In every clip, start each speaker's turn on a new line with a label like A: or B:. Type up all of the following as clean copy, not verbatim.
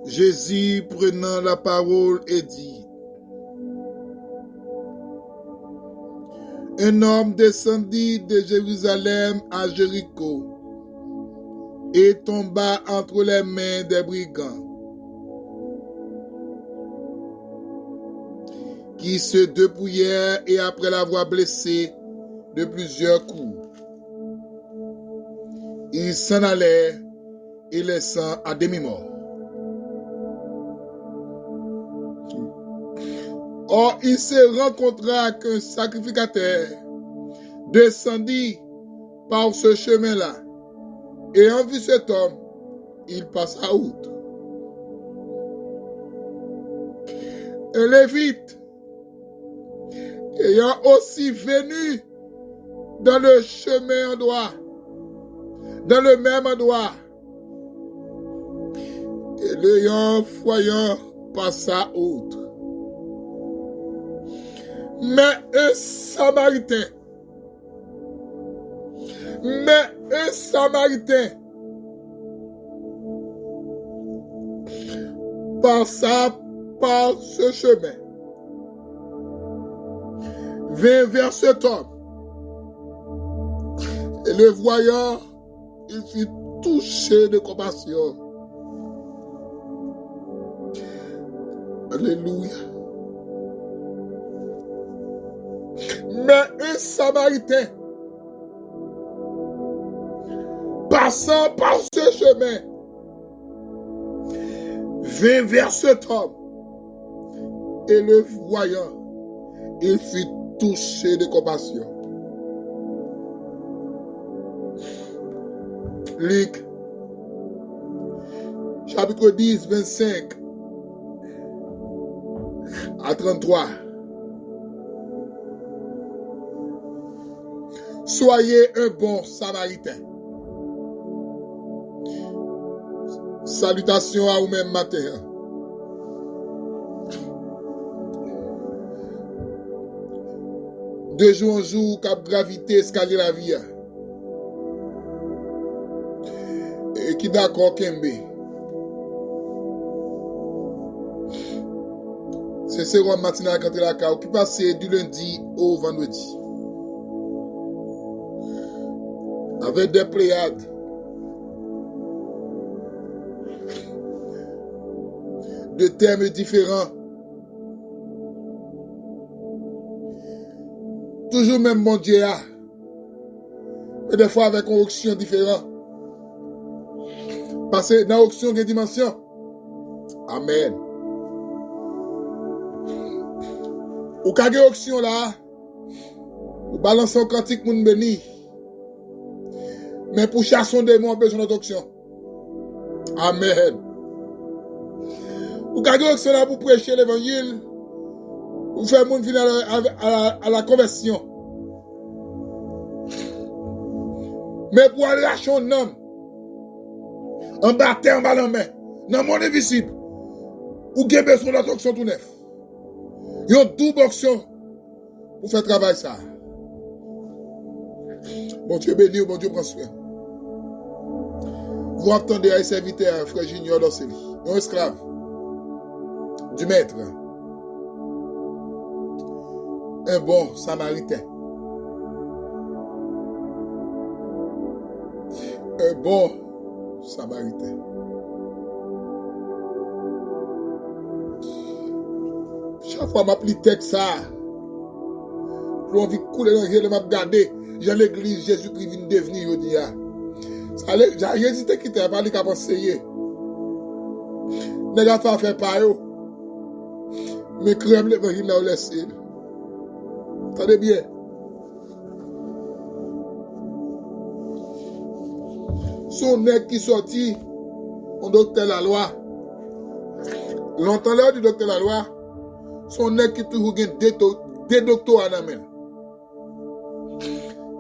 A: Jésus prenant la parole et dit, un homme descendit de Jérusalem à Jéricho et tomba entre les mains des brigands, qui se dépouillèrent et après l'avoir blessé de plusieurs coups, ils s'en allèrent et laissant à demi-mort. Or, il se rencontra qu'un sacrificateur descendit par ce chemin-là, et en vue cet homme, il passa outre. Un Lévite, ayant aussi venu dans le chemin endroit, dans le même endroit, et l'ayant voyant passa outre. Mais un Samaritain passa par ce chemin, vint vers cet homme, et le voyant, il fut touché de compassion. Alléluia. Mais un Samaritain, passant par ce chemin, vint vers cet homme, et le voyant, il fut touché de compassion. Luc, chapitre 10, 25 à 33. Soyez un bon Samaritain. Salutations à vous-même matin. De jour en jour, cap gravité, escalier la vie. Et qui d'accord Kembe. C'est ce matinal quand il a qui passe du lundi au vendredi. Avec des pléiades. De thèmes différents. Toujours même mon Dieu, mais des fois avec une option différente. Parce que dans l'option, il y a une dimension. Amen. Ou quand il y a une option là, ou balancer un cantique moun béni. Mais pour chasser un démon, on a besoin d'autre option. Amen. Ou quand il y a une option là pour prêcher l'évangile, ou faire moun venir à la conversion. Mais pour aller lâcher un homme, en bataille, en bas en main, dans mon invisible, ou avez besoin d'autre option tout neuf. Il y a une double option pour faire travail ça. Bon Dieu béni, bon Dieu prend soin. Vous entendez un serviteur, frère Junior Dosseli, un esclave du maître, un bon Samaritain, un bon Samaritain. Chaque fois que je m'applique texte ça, j'ai envie de couler dans le m'a regardé, j'ai l'église Jésus-Christ vient devenir aujourd'hui. J'ai hésité à quitter, pas lui qu'à penser. Les gars fait pas yo. Mais crème l'évangile là au laissé. Attendez bien. Son nègre qui sortit, on docteur la loi. Longtemps là du docteur la loi, son nègre qui toujours gagne des docteurs en amène.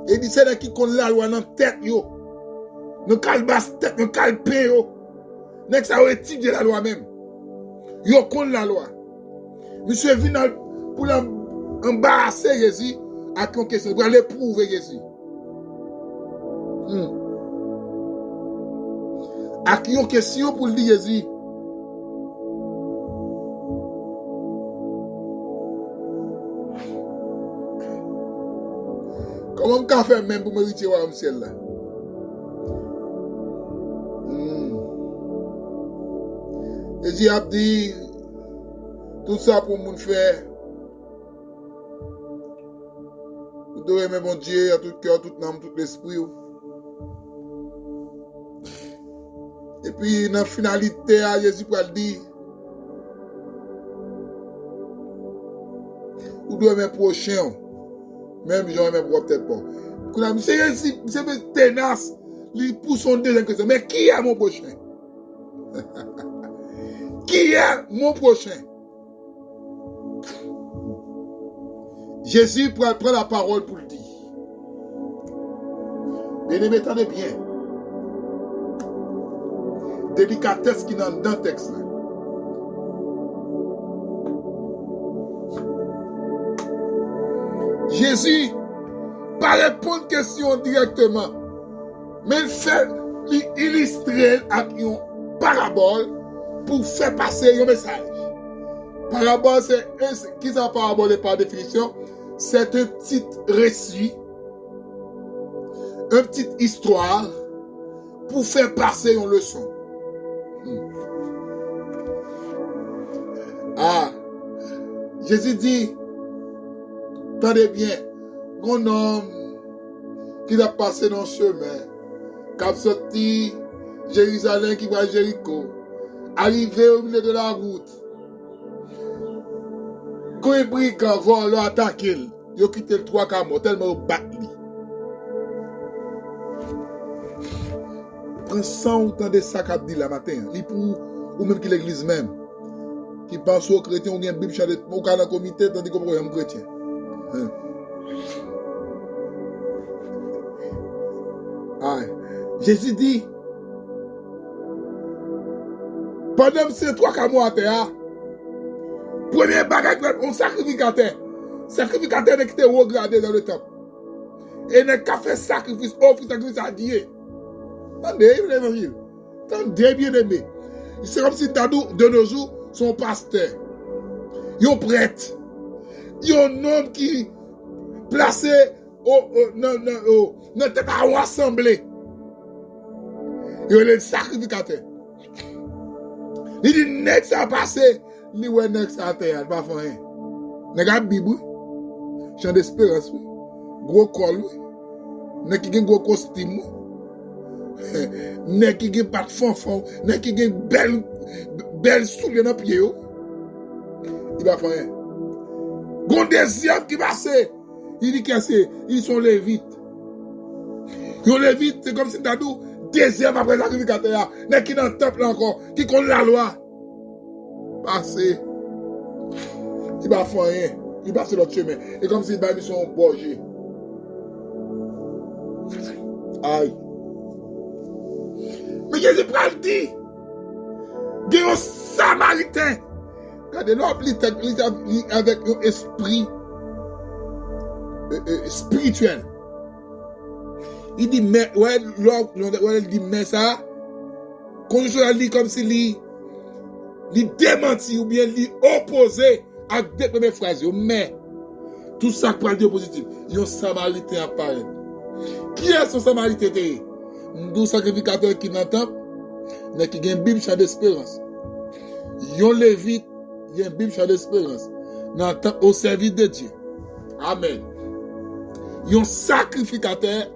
A: Et dit c'est là qui connaît la loi dans tête yo. Nous calbas tête, nous calpé yo. Nèg ça a étudié la loi même. Yo connaît la loi. Monsieur vient pour l'embarrasser Jésus à une question, pour l'éprouver Jésus. À une question pour lui Jésus. Comment je fais même pour mériter au ciel là? Et j'ai dit, tout ça pour mon faire. Vous devez aimer mon Dieu, à tout cœur, toute âme, tout l'esprit. Et puis, dans la finalité, Jésus va dire, vous devez aimer prochain. Même j'en aime peut-être pas. C'est tenace, il pousse son deuxième question. Mais qui est mon prochain? Qui est mon prochain? Jésus prend la parole pour le dire. Bien-aimé, attendez bien. Délicatesse qui est dans le texte. Jésus, pas répondre question directement, mais il fait illustrer avec une parabole pour faire passer un message. Parabole, c'est qui ça parabole par définition? C'est un petit récit, une petite histoire pour faire passer une leçon. Ah, Jésus dit, attendez bien, un homme qui a passé dans le chemin, qui a sorti Jérusalem, qui va à Jéricho, arrivé au milieu de la route, quand les brigands vont l'attaquer, ils ont quitté le 3 quarts tellement ils battent lui. Prends 100 autant de sacs à dire la matin, ou même que l'église même, qui pense aux chrétiens, ou bien Bible chanter, ou dans le comité, tandis qu'on est un chrétien. Jésus dit, pendant ces 3 quarts à terre, premier bagage, on sacrificateur. Sacrificateur qui était regardé dans le temple. Et n'a qu'à faire sacrifice, offre sacrifice à Dieu. Attendez, bien aimé. C'est comme si de nos jours, son pasteur, yon prêtre, yon homme qui placé dans tête à rassembler. Yon est le sacrificateur. Il dit, n'est-ce ça passé? Li wè nèg sa terre, pas faire rien. Nèg a Bible, chant d'espérance, gros col, nèg qui gen gros costume, nèg qui gen pat fanfan, nèg qui gen belle soulier dans pied yo. Il va faire rien. Gon deuxième qui passe, il dit que c'est ils sont lévites. Ils lévites, c'est comme si t'as dit deuxième après sacrificateur, nèg qui dans le temple encore, qui connaît la loi. Passer, il va faire rien, il passe l'autre chemin. Et comme s'il va mis son borgé. Aïe. Mais Jésus prend le dit, il y a un samaritain. Regardez-le, avec un esprit spirituel. Il dit, mais, il dit, mais ça, quand je lis comme s'il li démenti ou bien li opposé à deux premières phrases. Mais tout ça pour le dire positif, il y a un samaritain apparaît. Qui est ce samaritain? Un sacrificateur qui n'entend, mais qui a une Bible chant d'espérance. Il y a un lévite, il y a une Bible chant d'espérance. N'entend au service de Dieu. Amen. Il y a un sacrificateur,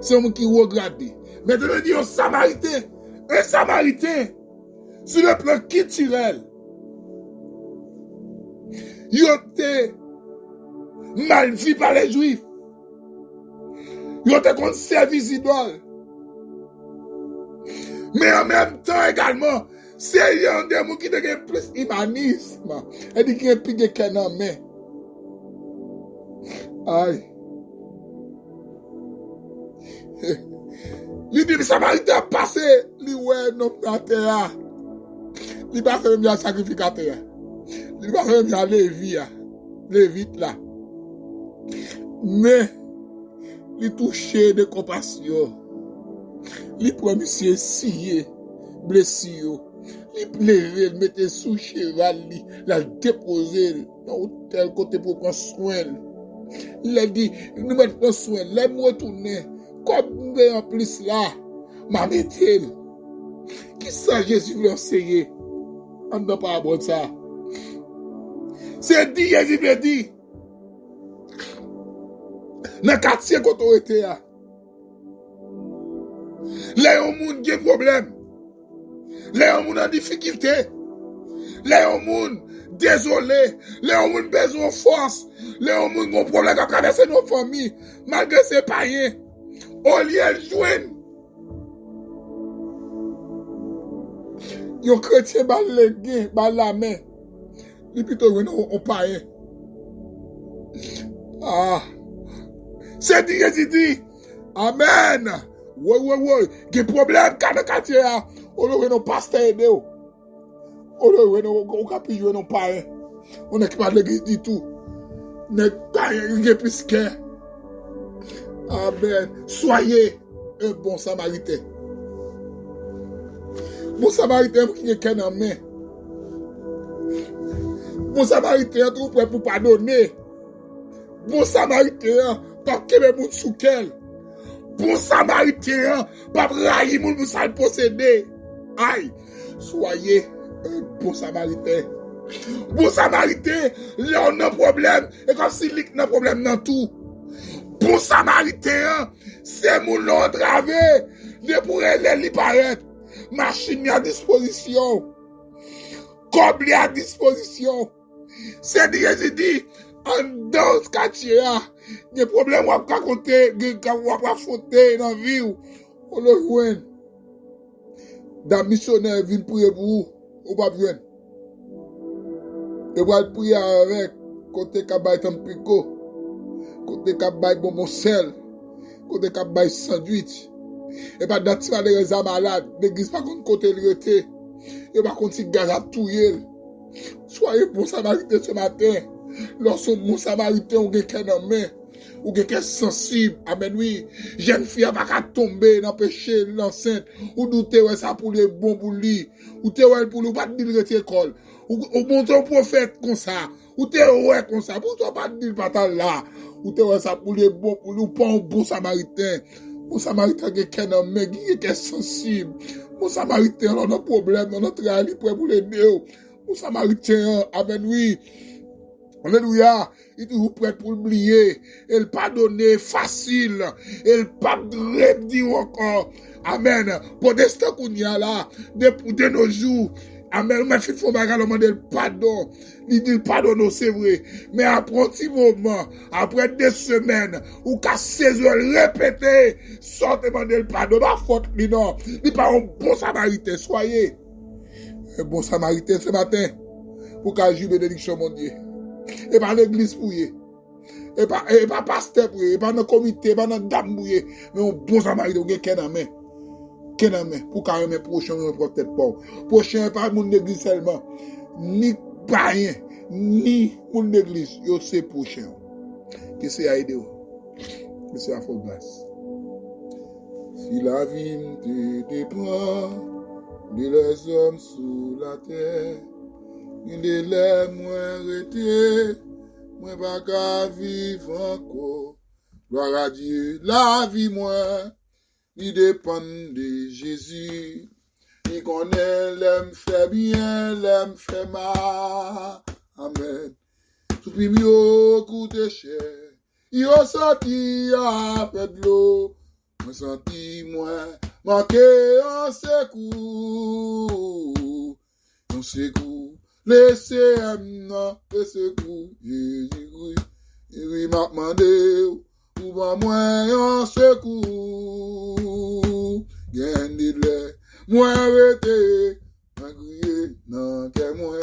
A: c'est un homme qui regarde. Maintenant, il y a un samaritain. Un samaritain. Sur le plan culturel, ils ont été mal vus par les Juifs. Ils ont été contre service idole. Mais en même temps également, c'est un des gens qui ont plus humanisme. Et qui ont plus qu'un homme. Aïe. L'idée de Samaritain a passé, l'oué non dans terre. Il va faire un sacrificateur. Il va faire un Lévite là. Mais, il touché de compassion. Il prend monsieur scié, blessé. Il pleurait, il mettait sous cheval, il a déposé dans tel côté pour prendre soin. Il a dit, nous mettons soin, l'aime retourner, comme nous en plus là, m'a metté. Qui ça Jésus veut enseigner? On n'a pas abordé ça. C'est dit, Jésus veut dire, dans le quartier quand on était là, les gens qui ont des problèmes, les gens qui ont des difficultés, les gens qui ont désolé, les gens qui ont besoin de force, les gens qui ont des problèmes à traverser nos familles, malgré ces païens, au lieu de joindre. Yon chrétien bat le gain, bat la main. Et plutôt on païen. Ah. C'est dit, Jésus dit. Amen. Ouais. Des problèmes dans le quartier. On a un pasteur aidé. On a un capi jouer non païen. On n'est pas de l'église du tout. N'est pas un plus qu'un. Amen. Soyez un bon samaritain. Bon samaritain qui est qu'un homme. Bon samaritain tout prêt pour pardonner. Bon samaritain pas qu'aimer moun sous quel. Bon samaritain pas railler moun pour ça posséder. Aïe. Soyez un bon samaritain. Bon samaritain, là on a un problème et comme si il y a un problème dans tout. Bon samaritain, c'est moun l'entravé, de pour les paraître. Machine à disposition. Comme à disposition. C'est dit, Jésus dit, en dans ce quartier, des problèmes qu'on va raconter, qu'on va affronter dans la vie, on le voit. Dans le missionnaire, vient prier pour vous, ou pas besoin. Et va prier avec, côté kabay tampico, côté kabay bonbon sel, côté kabay sandwich. Et pas d'attirer les gens malades, l'église pas contre côté l'été, et pas contre gaz à touiller. Soyez bon samaritain ce matin. Lorsque bon samaritain ou quelqu'un en main, ou quelqu'un sensible, amen oui, jeune fille va pas tomber dans le péché, l'enceinte, ou douter ouais ça pour les bons pour lui, ou te ouais pour lui pas dire retirer l'école, ou bon ton prophète comme ça, ou te ouais comme ça, pour toi pas dire pas là, ou te ouais ça pour les bons pour lui, ou pas un bon samaritain. Bon samaritain quelqu'un en main, quelqu'un sensible. Bon samaritain on a un problème, on a travail prêt pour l'aider. Bon samaritain, amen oui. Alléluia, il est toujours prêt pour oublier. Il pardonner facile. Il pas dire encore. Amen. Pour des temps qu'on y a là, de nos jours. Amen. Mais il faut demander le pardon. Il dit pardon, c'est vrai. Mais après un petit moment, après 2 semaines, ou qu'à 16 heures répéter, sortez demander le pardon. Pas faute, non. Il pas un bon samaritain. Soyez un bon samaritain ce matin. Pour qu'à juger bénédiction, mon Dieu. Et pas l'église pour y. Et pas pasteur pour y. Et pas dans le comité, pas dans le dame pour y. Mais un bon samaritain, qui est dans la main. Qui est dans la main. Pour qu'à un prochain, on ne peut peut-être pas. Prochain, pas mon église seulement. Ni païen, ni mon église. Yo c'est prochain. Qui c'est à aider. Qui c'est à faire grâce. Si la vie te dépend de les hommes sous la terre, il est là, moi, arrêté, moi, pas qu'à vivre encore. Gloire à Dieu, la vie, moi, il dépend de Jésus. Il connaît l'aime fait bien, l'aime fait mal. Amen. Tout puis mieux coûte cher. Il a sorti à fait de l'eau. Moi, senti, moi, manqué en secours. En secours. Laissez-moi, laissez-vous, Jésus, il m'a demandé, ou va moins en secours, gardez-le, moi arrêtez, ma crié, non, que moi,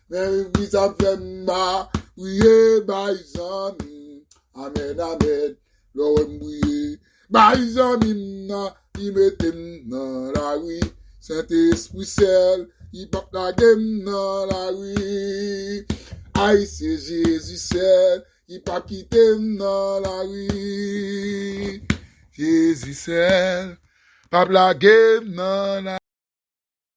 A: même si ça fait mal, oui, baïsami, amen, amen, l'homme bouillé, baïsami, il mettait dans la rue, Saint-Esprit seul, il porte la game dans la rue. Aïe, c'est Jésus seul, il pas quitté dans la rue. Jésus seul, pas la game dans la